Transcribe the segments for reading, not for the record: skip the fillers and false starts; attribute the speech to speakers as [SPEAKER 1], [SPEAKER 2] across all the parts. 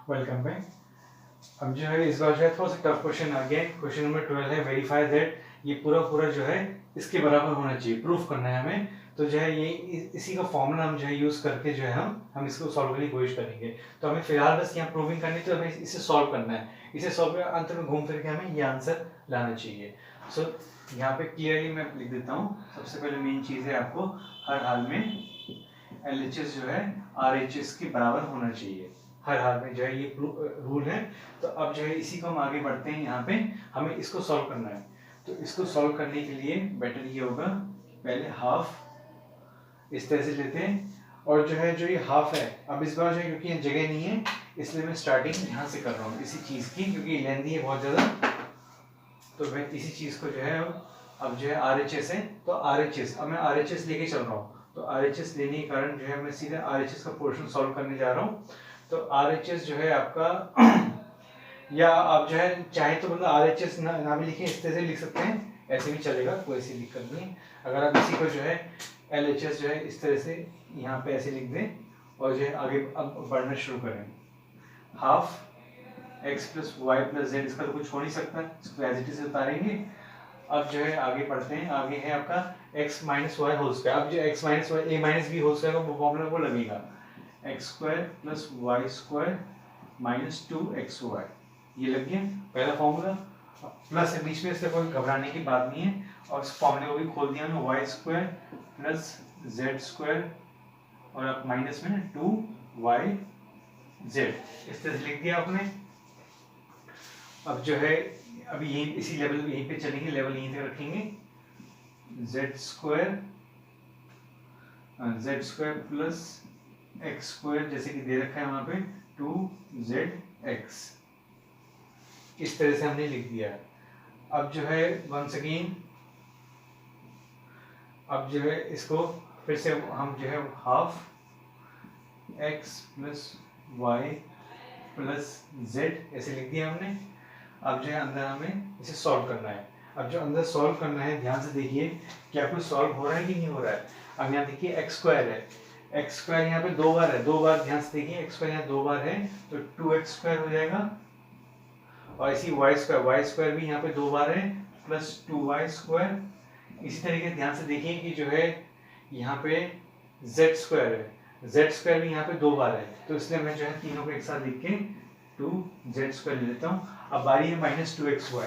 [SPEAKER 1] Welcome back. अब जो है इस बार जो है थोड़ा सा टफ क्वेश्चन आ गया है। क्वेश्चन नंबर 12 है, वेरीफाई दैट ये पूरा जो है इसके बराबर होना चाहिए, प्रूफ करना है हमें। तो जो है ये इसी का फॉर्मूला हम जो है यूज करके जो है हम इसको सॉल्व करने की कोशिश करेंगे। तो हमें फिलहाल बस यहाँ प्रूविंग करनी है, तो हमें इसे सॉल्व करना है। इसे सॉल्व कर अंत में घूम फिर के हमें ये आंसर लाना चाहिए। सो यहाँ पे क्लियरली मैं लिख देता हूँ। सबसे पहले मेन चीज़ है, आपको हर हाल में LHS जो है RHS के बराबर होना चाहिए, हर हाल में जो है ये रूल है। तो अब जो है इसी को हम आगे बढ़ते हैं। यहाँ पे हमें इसको सॉल्व करना है। तो इसको सॉल्व करने के लिए बेटर ये होगा, पहले हाफ इस तरह से लेते हैं। और जो है जो ये हाफ है, अब इस बार जो है क्योंकि ये जगह नहीं है, इसलिए मैं स्टार्टिंग यहाँ से कर रहा हूँ इसी चीज़ की, क्योंकि लेंथी है बहुत ज़्यादा। तो मैं इसी चीज़ को जो है अब जो है RHS है, तो RHS अब मैं RHS लेके चल रहा हूँ। तो RHS लेने के कारण जो है मैं सीधे RHS का पोर्शन सॉल्व करने जा रहा हूँ। तो RHS जो है आपका या आप जो है चाहे तो मतलब RHS ना भी लिखें, इस तरह से लिख सकते हैं, ऐसे भी चलेगा, कोई ऐसी दिक्कत नहीं है। अगर आप इसी को जो है LHS जो है इस तरह से यहाँ पे ऐसे लिख दें और जो है आगे अब बढ़ना शुरू करें। Half x plus y plus z, इसका तो कुछ हो नहीं सकता, इसको एज इट इज उतारेंगे। अब जो है आगे बढ़ते हैं। आगे है आपका x minus y whole square. अब जो x minus y a minus b whole square का फॉर्मूला वो लगेगा, x square plus y square minus 2xy, ये लग गया पहला फॉर्मूला। प्लस है बीच में, इससे कोई घबराने की बात नहीं है। और इस फॉर्मूले को भी खोल दिया हमने, y square plus z square और अब माइनस में 2yz, इस तरह से लिख दिया आपने। अब जो है अभी यही इसी लेवल यहीं पे चलेंगे, लेवल यहीं तक रखेंगे। Z square plus x square जैसे कि दे रखा है वहां पे 2zx, इस तरह से हमने लिख दिया। अब जो है वंस अगेन, अब जो है इसको फिर से हम जो है half x plus y plus z ऐसे लिख दिया हमने। अब जो है अंदर हमें इसे सॉल्व करना है। अब जो अंदर सॉल्व करना है, ध्यान से देखिए क्या कुछ सॉल्व हो रहा है कि नहीं हो रहा है। अब यहाँ देखिए एक्स स्क्वायर है, एक्स स्क्वायर यहाँ पे दो बार है, दो बार ध्यान से देखिए, एक्स स्क्वायर यहाँ दो बार है तो 2x स्क्वायर हो जाएगा। और इसी वाई स्क्वायर भी यहाँ पे दो बार है, प्लस 2y स्क्वायर। इसी तरीके से ध्यान से देखिए कि जो है यहाँ पे z स्क्वायर है, z स्क्वायर भी यहाँ पे दो बार है, तो इसलिए मैं जो है तीनों को एक साथ लिख के 2z स्क्वायर ले लेता हूँ। अब बारी है माइनस 2xy।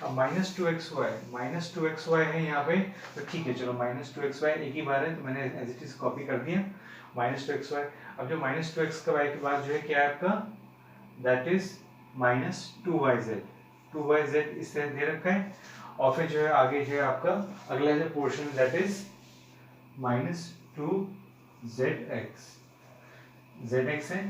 [SPEAKER 1] अब माइनस 2xy है यहाँ पे, तो ठीक है चलो माइनस 2xy एक ही बार है, तो मैंने एज इट इज कॉपी कर दिया माइनस 2xy। अब जो माइनस 2x का y के बाद जो है क्या है आपका, दैट इज माइनस 2yz इस तरह दे रखा है। और फिर जो है आगे जो है आपका अगला जो portion that is minus 2zx है।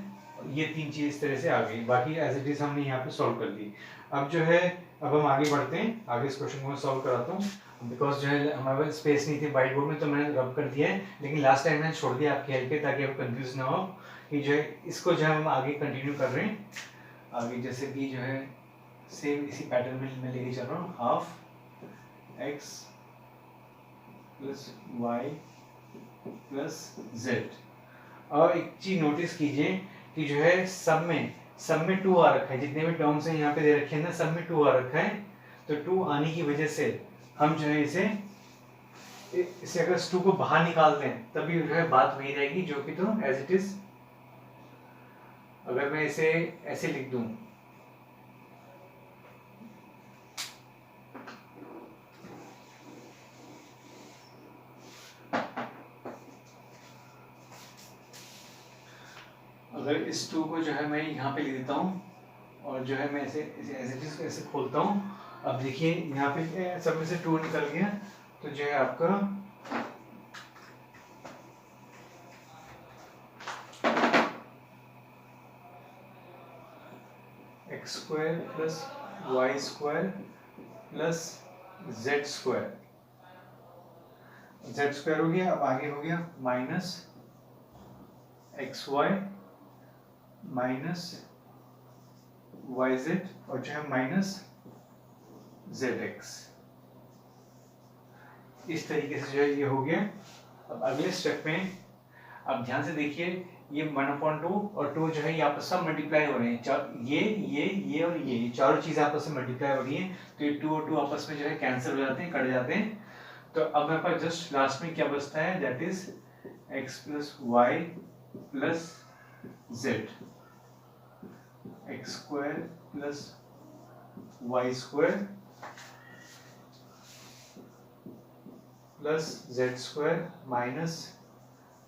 [SPEAKER 1] ये तीन चीज इस तरह से आ गई, बाकी एज इट इज हमने यहाँ पे सॉल्व कर दी। अब जो है अब हम आगे बढ़ते हैं, आगे इस क्वेश्चन को मैं सॉल्व कराता हूँ। बिकॉज जो है हमारे पास स्पेस नहीं थी व्हाइट बोर्ड में, तो मैंने रब कर दिया है, लेकिन लास्ट टाइम मैंने छोड़ दिया आपके हेल्प पे, ताकि आप कंफ्यूज ना हो कि जो है इसको जो है हम आगे कंटिन्यू कर रहे हैं। आगे जैसे कि जो है सेम इसी पैटर्न में मैं लेके चल रहा हूँ, half x plus y plus z. और एक चीज नोटिस कीजिए कि जो है सब में 2 आ रखा है, जितने भी टर्म्स हैं यहाँ पे दे रखे हैं ना, सब में 2 आ रखा है। तो 2 आने की वजह से हम जो है इसे अगर 2 को बाहर निकाल दें तभी जो है बात वही रहेगी, जो कि तो एज इट इज अगर मैं इसे ऐसे लिख दूं, अगर इस 2 को जो है मैं यहाँ पे लिख देता हूँ और जो है मैं ऐसे एज इट इज ऐसे खोलता हूँ। अब देखिए यहाँ पे सब में से 2 निकल गया, तो जो है आपका x square plus y square plus z square हो गया। अब आगे हो गया minus x y minus y z और जो है माइनस जेड एक्स, इस तरीके से जो है ये हो गया। अब अगले स्टेप में अब ध्यान से देखिए ये 1/2 और 2 जो है ये आपस में मल्टीप्लाई हो रहे हैं, ये और ये चारों चीजें आपस में मल्टीप्लाई हो रही हैं, तो ये 2 और 2 आपस में जो है कैंसिल हो जाते हैं, कट जाते हैं। तो अब मेरे पास जस्ट लास्ट में क्या बचता है, that is x plus y plus z, x square plus y square plus z square minus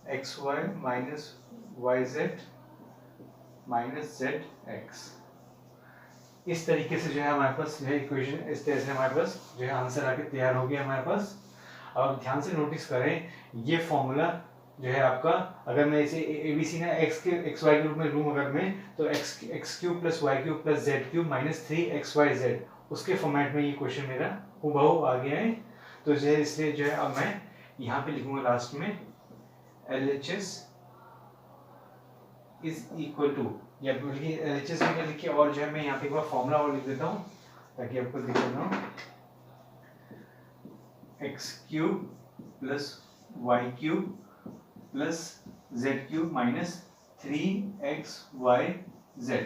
[SPEAKER 1] x y minus y z minus z x. इस तरीके से जो है हमारे पास जो है इक्वेशन, इस तरह से हमारे पास जो है आंसर आके तैयार हो गया हमारे पास। और ध्यान से नोटिस करें, ये फॉर्मूला जो है आपका, अगर मैं इसे ABC ना एक्स वाई के रूप में लूँ अगर मैं, तो x cube plus y cube plus z cube minus 3xyz, उसके फॉर्मेट में ये क्वेश्चन मेरा हूबहू आ गया है। तो जो है इसलिए जो है अब मैं यहाँ पे लिखूंगा लास्ट में LHS इज इक्वल टू, या बल्कि LHS में लिखिए, और जो है मैं यहाँ पे एक बार फॉर्मूला और लिख देता हूँ ताकि आपको दिक्कत ना हो। X cube plus y cube plus z cube minus 3xyz।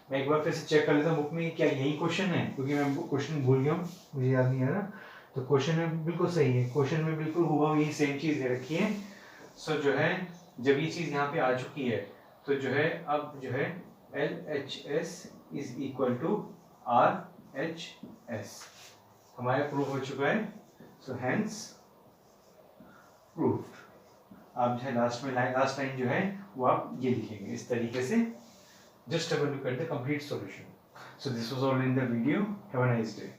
[SPEAKER 1] मैं एक बार फिर से चेक कर लेता हूँ बुक में क्या यही क्वेश्चन है, क्योंकि मैं क्वेश्चन भूल गया हूँ, मुझे याद नहीं आ रहा। तो क्वेश्चन में बिल्कुल सही है, क्वेश्चन में बिल्कुल हुआ यही सेम चीज दे रखी है। सो जो है जब ये चीज यहाँ पे आ चुकी है, तो जो है अब जो है LHS is equal to RHS हमारा प्रूफ हो चुका है। So hence proof. आप जो है लास्ट लाइन जो है वो आप ये लिखेंगे इस तरीके से। Just have a look at the complete solution. So this was all in the video. Have a nice day.